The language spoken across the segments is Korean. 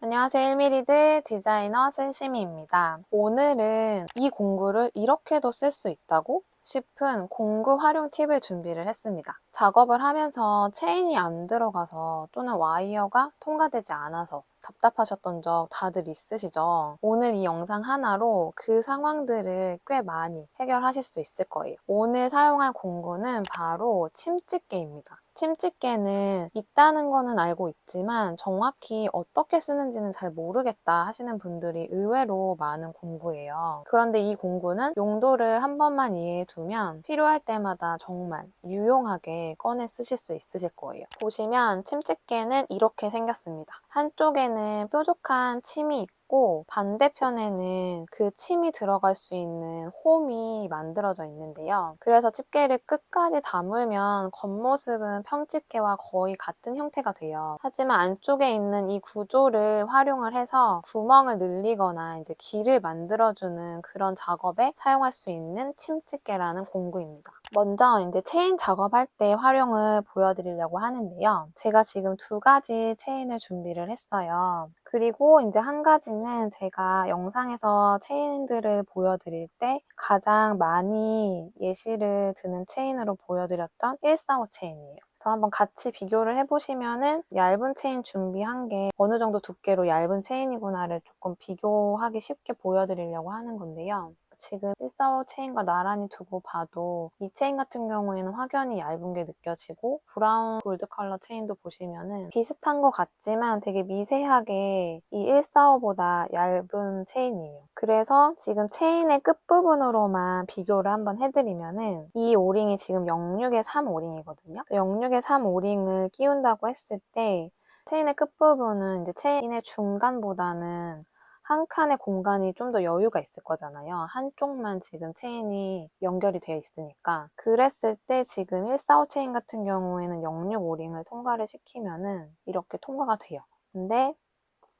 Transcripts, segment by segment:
안녕하세요. 1mm드 디자이너 슬심이입니다. 오늘은 이 공구를 이렇게도 쓸 수 있다고 싶은 공구 활용 팁을 준비를 했습니다. 작업을 하면서 체인이 안 들어가서 또는 와이어가 통과되지 않아서 답답하셨던 적 다들 있으시죠? 오늘 이 영상 하나로 그 상황들을 꽤 많이 해결하실 수 있을 거예요. 오늘 사용할 공구는 바로 침집게입니다. 침집게는 있다는 거는 알고 있지만 정확히 어떻게 쓰는지는 잘 모르겠다 하시는 분들이 의외로 많은 공구예요. 그런데 이 공구는 용도를 한 번만 이해해 두면 필요할 때마다 정말 유용하게 꺼내 쓰실 수 있으실 거예요. 보시면 침집게는 이렇게 생겼습니다. 한쪽에는 뾰족한 침이 있고 반대편에는 그 침이 들어갈 수 있는 홈이 만들어져 있는데요. 그래서 집게를 끝까지 다물면 겉모습은 평집게와 거의 같은 형태가 돼요. 하지만 안쪽에 있는 이 구조를 활용을 해서 구멍을 늘리거나 이제 길을 만들어주는 그런 작업에 사용할 수 있는 침집게라는 공구입니다. 먼저 이제 체인 작업할 때 활용을 보여드리려고 하는데요. 제가 지금 두 가지 체인을 준비를 했어요. 그리고 이제 한 가지는 제가 영상에서 체인들을 보여드릴 때 가장 많이 예시를 드는 체인으로 보여드렸던 145 체인이에요. 그래서 한번 같이 비교를 해보시면은 얇은 체인 준비한 게 어느 정도 두께로 얇은 체인이구나를 조금 비교하기 쉽게 보여드리려고 하는 건데요. 지금 145 체인과 나란히 두고 봐도 이 체인 같은 경우에는 확연히 얇은 게 느껴지고 브라운 골드 컬러 체인도 보시면은 비슷한 것 같지만 되게 미세하게 이 145보다 얇은 체인이에요. 그래서 지금 체인의 끝부분으로만 비교를 한번 해드리면은 이 오링이 지금 06의 3 오링이거든요. 06의 3 오링을 끼운다고 했을 때 체인의 끝부분은 이제 체인의 중간보다는 한 칸의 공간이 좀 더 여유가 있을 거잖아요. 한쪽만 지금 체인이 연결이 되어 있으니까. 그랬을 때 지금 145 체인 같은 경우에는 06 오링을 통과를 시키면은 이렇게 통과가 돼요. 근데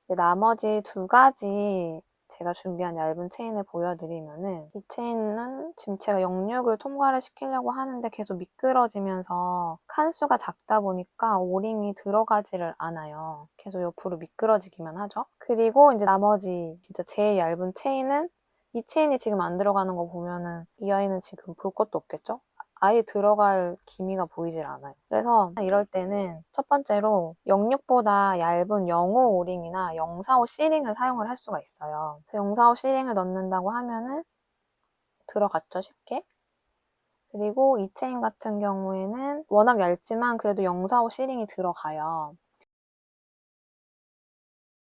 나머지 두 가지 제가 준비한 얇은 체인을 보여드리면은 이 체인은 지금 제가 06을 통과를 시키려고 하는데 계속 미끄러지면서 칸수가 작다 보니까 오링이 들어가지를 않아요. 계속 옆으로 미끄러지기만 하죠. 그리고 이제 나머지 진짜 제일 얇은 체인은 이 체인이 지금 안 들어가는 거 보면은 이 아이는 지금 볼 것도 없겠죠? 아예 들어갈 기미가 보이질 않아요. 그래서 이럴 때는 첫 번째로 06보다 얇은 05 오링이나 045 C링을 사용을 할 수가 있어요. 045 C링을 넣는다고 하면은 들어갔죠, 쉽게. 그리고 이 체인 같은 경우에는 워낙 얇지만 그래도 045 C링이 들어가요.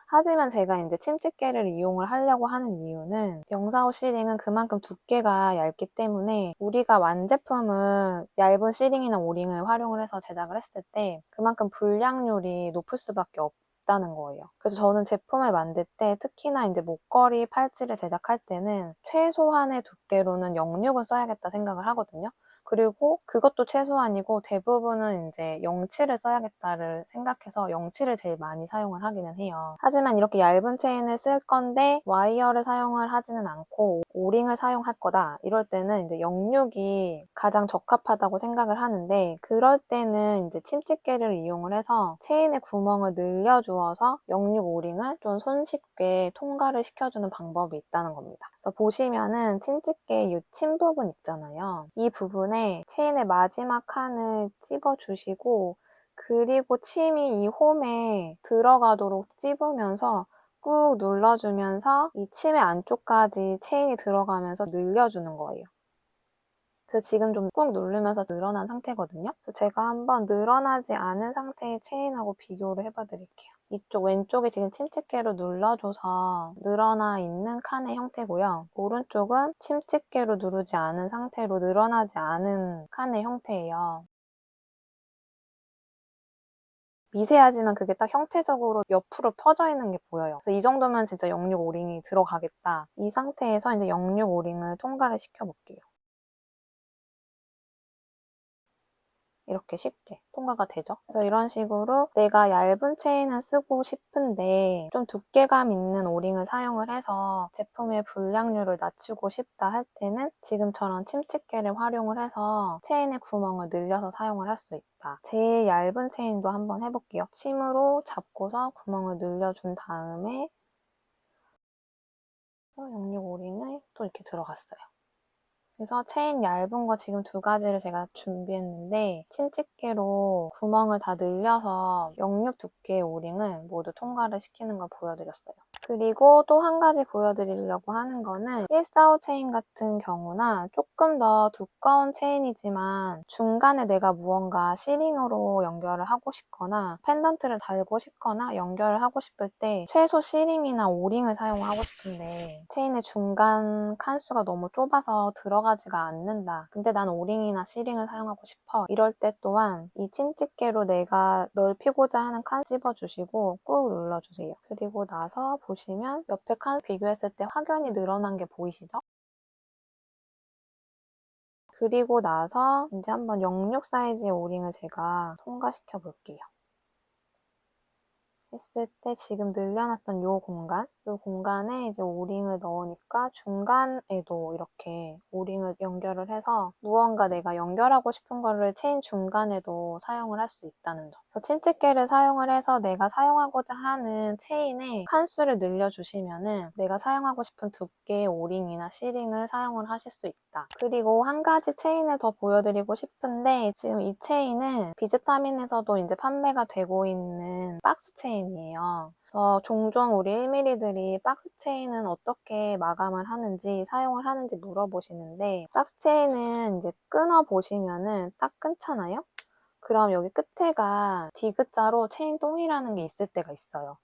하지만 제가 이제 침집게를 이용을 하려고 하는 이유는 045 C링은 그만큼 두께가 얇기 때문에 우리가 완제품을 얇은 C링이나 오링을 활용을 해서 제작을 했을 때 그만큼 불량률이 높을 수밖에 없다는 거예요. 그래서 저는 제품을 만들 때 특히나 이제 목걸이 팔찌를 제작할 때는 최소한의 두께로는 06은 써야겠다 생각을 하거든요. 그리고 그것도 최소한이고 대부분은 이제 07을 써야겠다를 생각해서 07을 제일 많이 사용을 하기는 해요. 하지만 이렇게 얇은 체인을 쓸 건데 와이어를 사용을 하지는 않고 오링을 사용할 거다. 이럴 때는 이제 06이 가장 적합하다고 생각을 하는데 그럴 때는 이제 침집게를 이용을 해서 체인의 구멍을 늘려주어서 06 오링을 좀 손쉽게 통과를 시켜주는 방법이 있다는 겁니다. 그래서 보시면은 침집게 이 침 부분 있잖아요. 이 부분에 체인의 마지막 칸을 찝어주시고 그리고 침이 이 홈에 들어가도록 찝으면서 꾹 눌러주면서 이 침의 안쪽까지 체인이 들어가면서 늘려주는 거예요. 그래서 지금 좀 꾹 누르면서 늘어난 상태거든요. 그래서 제가 한번 늘어나지 않은 상태의 체인하고 비교를 해봐 드릴게요. 이쪽 왼쪽에 지금 침집게로 눌러줘서 늘어나 있는 칸의 형태고요. 오른쪽은 침집게로 누르지 않은 상태로 늘어나지 않은 칸의 형태예요. 미세하지만 그게 딱 형태적으로 옆으로 펴져 있는 게 보여요. 그래서 이 정도면 진짜 06 오링이 들어가겠다. 이 상태에서 이제 06 오링을 통과를 시켜볼게요. 이렇게 쉽게 통과가 되죠. 그래서 이런 식으로 내가 얇은 체인을 쓰고 싶은데 좀 두께감 있는 오링을 사용을 해서 제품의 불량률을 낮추고 싶다 할 때는 지금처럼 침집게를 활용을 해서 체인의 구멍을 늘려서 사용을 할 수 있다. 있다. 제일 얇은 체인도 한번 해볼게요. 침으로 잡고서 구멍을 늘려준 다음에 영육 오링을 또 이렇게 들어갔어요. 그래서 체인 얇은 거 지금 두 가지를 제가 준비했는데 침집게로 구멍을 다 늘려서 영육 두께의 오링을 모두 통과를 시키는 걸 보여드렸어요. 그리고 또 한 가지 보여드리려고 하는 거는 145 체인 같은 경우나 조금 더 두꺼운 체인이지만 중간에 내가 무언가 C링으로 연결을 하고 싶거나 펜던트를 달고 싶거나 연결을 하고 싶을 때 최소 C링이나 O링을 사용하고 싶은데 체인의 중간 칸수가 너무 좁아서 들어가지가 않는다. 근데 난 O링이나 C링을 사용하고 싶어. 이럴 때 또한 이 침집게로 내가 넓히고자 하는 칸 찝어주시고 꾹 눌러주세요. 그리고 나서 보시면 옆에 칸 비교했을 때 확연히 늘어난 게 보이시죠? 그리고 나서 이제 한번 06 사이즈의 오링을 제가 통과시켜 볼게요. 했을 때 지금 늘려놨던 이 공간에 이제 오링을 넣으니까 중간에도 이렇게 오링을 연결을 해서 무언가 내가 연결하고 싶은 거를 체인 중간에도 사용을 할 수 있다는 점. 그래서 침집게를 사용을 해서 내가 사용하고자 하는 체인의 칸수를 늘려주시면은 내가 사용하고 싶은 두께의 오링이나 C링을 사용을 하실 수 있다. 그리고 한 가지 체인을 더 보여드리고 싶은데 지금 이 체인은 비즈타민에서도 이제 판매가 되고 있는 박스 체인이에요. 그래서 종종 우리 1mm들이 박스 체인은 어떻게 마감을 하는지 사용을 하는지 물어보시는데 박스 체인은 이제 끊어 보시면은 딱 끊잖아요? 그럼 여기 끝에가 디귿자로 체인 똥이라는 게 있을 때가 있어요.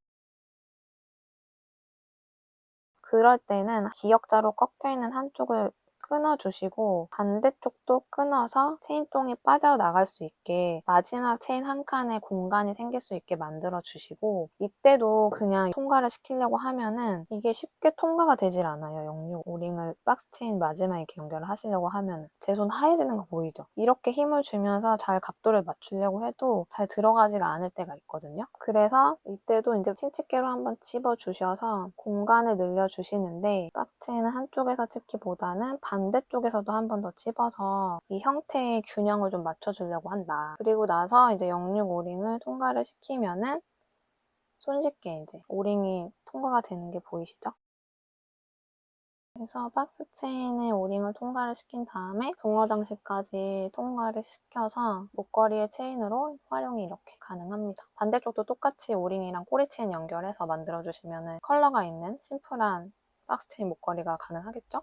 그럴 때는 기역자로 꺾여있는 한쪽을 끊어주시고 반대쪽도 끊어서 체인똥이 빠져나갈 수 있게 마지막 체인 한 칸에 공간이 생길 수 있게 만들어주시고 이때도 그냥 통과를 시키려고 하면은 이게 쉽게 통과가 되질 않아요. 06 오링을 박스 체인 마지막에 이렇게 연결을 하시려고 하면은 제 손 하얘지는 거 보이죠? 이렇게 힘을 주면서 잘 각도를 맞추려고 해도 잘 들어가지가 않을 때가 있거든요. 그래서 이때도 이제 침집게로 한번 찝어주셔서 공간을 늘려주시는데 박스 체인은 한쪽에서 찝기보다는 반대쪽에서도 한 번 더 찝어서 이 형태의 균형을 좀 맞춰주려고 한다. 그리고 나서 이제 06 오링을 통과를 시키면은 손쉽게 이제 오링이 통과가 되는 게 보이시죠? 그래서 박스 체인의 오링을 통과를 시킨 다음에 붕어 장식까지 통과를 시켜서 목걸이의 체인으로 활용이 이렇게 가능합니다. 반대쪽도 똑같이 오링이랑 꼬리 체인 연결해서 만들어주시면 컬러가 있는 심플한 박스 체인 목걸이가 가능하겠죠?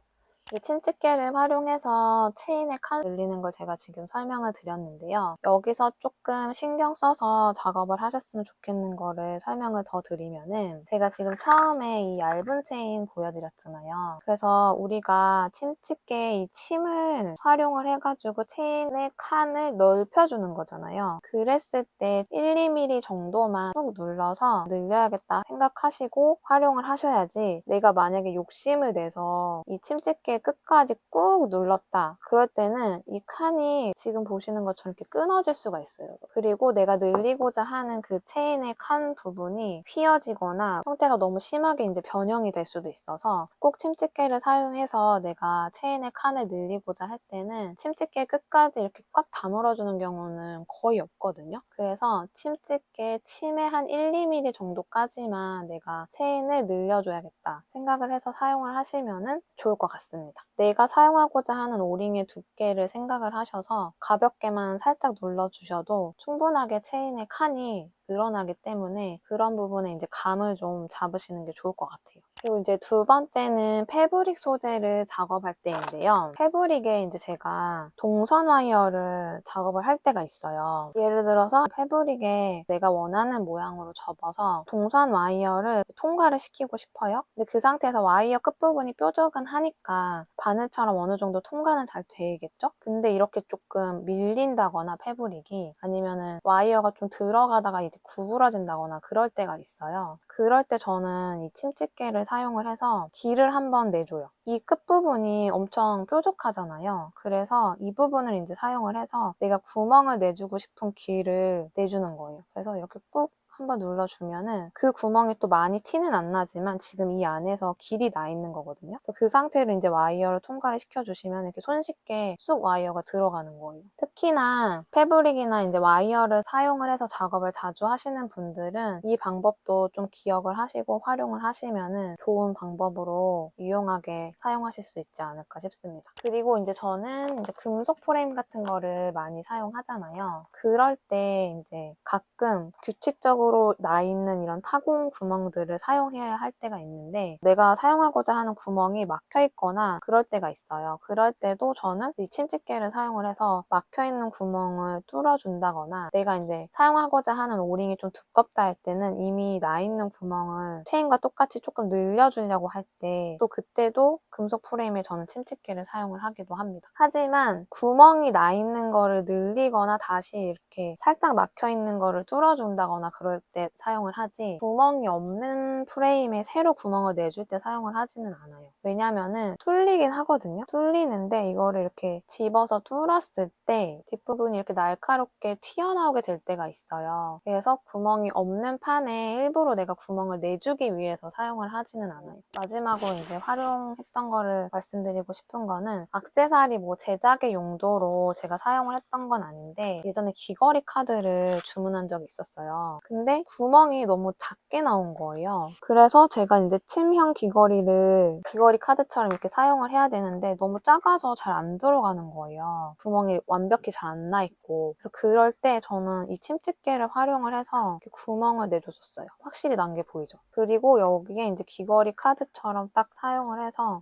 이 침집게를 활용해서 체인의 칸을 늘리는 걸 제가 지금 설명을 드렸는데요. 여기서 조금 신경 써서 작업을 하셨으면 좋겠는 거를 설명을 더 드리면은 제가 지금 처음에 이 얇은 체인 보여드렸잖아요. 그래서 우리가 침집게 이 침을 활용을 해가지고 체인의 칸을 넓혀주는 거잖아요. 그랬을 때 1, 2mm 정도만 꾹 눌러서 늘려야겠다 생각하시고 활용을 하셔야지 내가 만약에 욕심을 내서 이 침집게 끝까지 꾹 눌렀다. 그럴 때는 이 칸이 지금 보시는 것처럼 이렇게 끊어질 수가 있어요. 그리고 내가 늘리고자 하는 그 체인의 칸 부분이 휘어지거나 형태가 너무 심하게 이제 변형이 될 수도 있어서 꼭 침집게를 사용해서 내가 체인의 칸을 늘리고자 할 때는 침집게 끝까지 이렇게 꽉 다물어주는 경우는 거의 없거든요. 그래서 침집게 침의 한 1, 2mm 정도까지만 내가 체인을 늘려줘야겠다 생각을 해서 사용을 하시면 좋을 것 같습니다. 내가 사용하고자 하는 오링의 두께를 생각을 하셔서 가볍게만 살짝 눌러주셔도 충분하게 체인의 칸이 늘어나기 때문에 그런 부분에 이제 감을 좀 잡으시는 게 좋을 것 같아요. 그리고 이제 두 번째는 패브릭 소재를 작업할 때인데요. 패브릭에 이제 제가 동선 와이어를 작업을 할 때가 있어요. 예를 들어서 패브릭에 내가 원하는 모양으로 접어서 동선 와이어를 통과를 시키고 싶어요. 근데 그 상태에서 와이어 끝부분이 뾰족은 하니까 바늘처럼 어느 정도 통과는 잘 되겠죠? 근데 이렇게 조금 밀린다거나 패브릭이 아니면은 와이어가 좀 들어가다가 이제 구부러진다거나 그럴 때가 있어요. 그럴 때 저는 이 침집게를 사용을 해서 길을 한번 내줘요. 이 끝부분이 엄청 뾰족하잖아요. 그래서 이 부분을 이제 사용을 해서 내가 구멍을 내주고 싶은 길을 내주는 거예요. 그래서 이렇게 꾹 한번 눌러주면은 그 구멍이 또 많이 티는 안 나지만 지금 이 안에서 길이 나 있는 거거든요. 그래서 그 상태로 이제 와이어를 통과를 시켜주시면 이렇게 손쉽게 쑥 와이어가 들어가는 거예요. 특히나 패브릭이나 이제 와이어를 사용을 해서 작업을 자주 하시는 분들은 이 방법도 좀 기억을 하시고 활용을 하시면은 좋은 방법으로 유용하게 사용하실 수 있지 않을까 싶습니다. 그리고 이제 저는 이제 금속 프레임 같은 거를 많이 사용하잖아요. 그럴 때 이제 가끔 규칙적으로 나 있는 이런 타공 구멍들을 사용해야 할 때가 있는데 내가 사용하고자 하는 구멍이 막혀 있거나 그럴 때가 있어요. 그럴 때도 저는 이 침집개를 사용을 해서 막혀 있는 구멍을 뚫어준다거나 내가 이제 사용하고자 하는 오링이 좀 두껍다 할 때는 이미 나 있는 구멍을 체인과 똑같이 조금 늘려주려고 할 때 또 그때도 금속 프레임에 저는 침집개를 사용을 하기도 합니다. 하지만 구멍이 나 있는 거를 늘리거나 다시 이렇게 살짝 막혀 있는 거를 뚫어준다거나 그럴 때 사용을 하지 구멍이 없는 프레임에 새로 구멍을 내줄 때 사용을 하지는 않아요. 왜냐면은 뚫리긴 하거든요. 뚫리는데 이거를 이렇게 집어서 뚫었을 때 뒷부분이 이렇게 날카롭게 튀어나오게 될 때가 있어요. 그래서 구멍이 없는 판에 일부러 내가 구멍을 내주기 위해서 사용을 하지는 않아요. 마지막으로 이제 활용했던 거를 말씀드리고 싶은 거는 액세서리 뭐 제작의 용도로 제가 사용을 했던 건 아닌데 예전에 귀걸이 카드를 주문한 적이 있었어요. 근데 구멍이 너무 작게 나온 거예요. 그래서 제가 이제 침형 귀걸이를 귀걸이 카드처럼 이렇게 사용을 해야 되는데 너무 작아서 잘 안 들어가는 거예요. 구멍이 완벽히 잘 안 나 있고. 그래서 그럴 때 저는 이 침집개를 활용을 해서 이렇게 구멍을 내줬었어요. 확실히 난 게 보이죠? 그리고 여기에 이제 귀걸이 카드처럼 딱 사용을 해서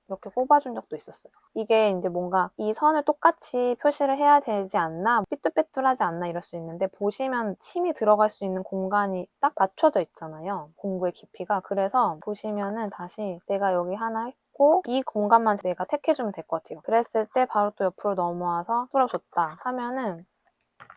이렇게 꼽아준 적도 있었어요. 이게 이제 뭔가 이 선을 똑같이 표시를 해야 되지 않나, 삐뚤빼뚤하지 않나 이럴 수 있는데 보시면 침이 들어갈 수 있는 공간이 딱 맞춰져 있잖아요. 공구의 깊이가. 그래서 보시면은 다시 내가 여기 하나 했고 이 공간만 내가 택해주면 될 것 같아요. 그랬을 때 바로 또 옆으로 넘어와서 뚫어줬다 하면은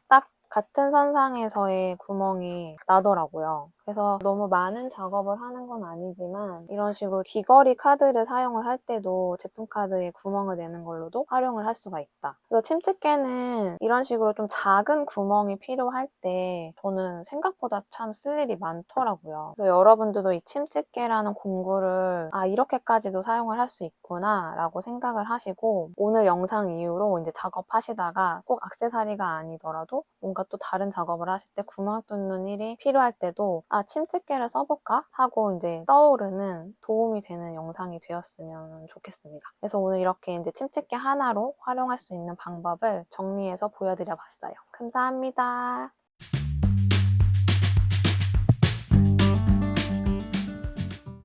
딱 같은 선상에서의 구멍이 나더라고요. 그래서 너무 많은 작업을 하는 건 아니지만 이런 식으로 귀걸이 카드를 사용을 할 때도 제품 카드에 구멍을 내는 걸로도 활용을 할 수가 있다. 그래서 침집개는 이런 식으로 좀 작은 구멍이 필요할 때 저는 생각보다 참 쓸 일이 많더라고요. 그래서 여러분들도 이 침집개라는 공구를 이렇게까지도 사용을 할 수 있구나 라고 생각을 하시고 오늘 영상 이후로 이제 작업하시다가 꼭 액세서리가 아니더라도 뭔가 또 다른 작업을 하실 때 구멍 뚫는 일이 필요할 때도 침집개를 써볼까? 하고 이제 떠오르는 도움이 되는 영상이 되었으면 좋겠습니다. 그래서 오늘 이렇게 이제 침집개 하나로 활용할 수 있는 방법을 정리해서 보여드려 봤어요. 감사합니다.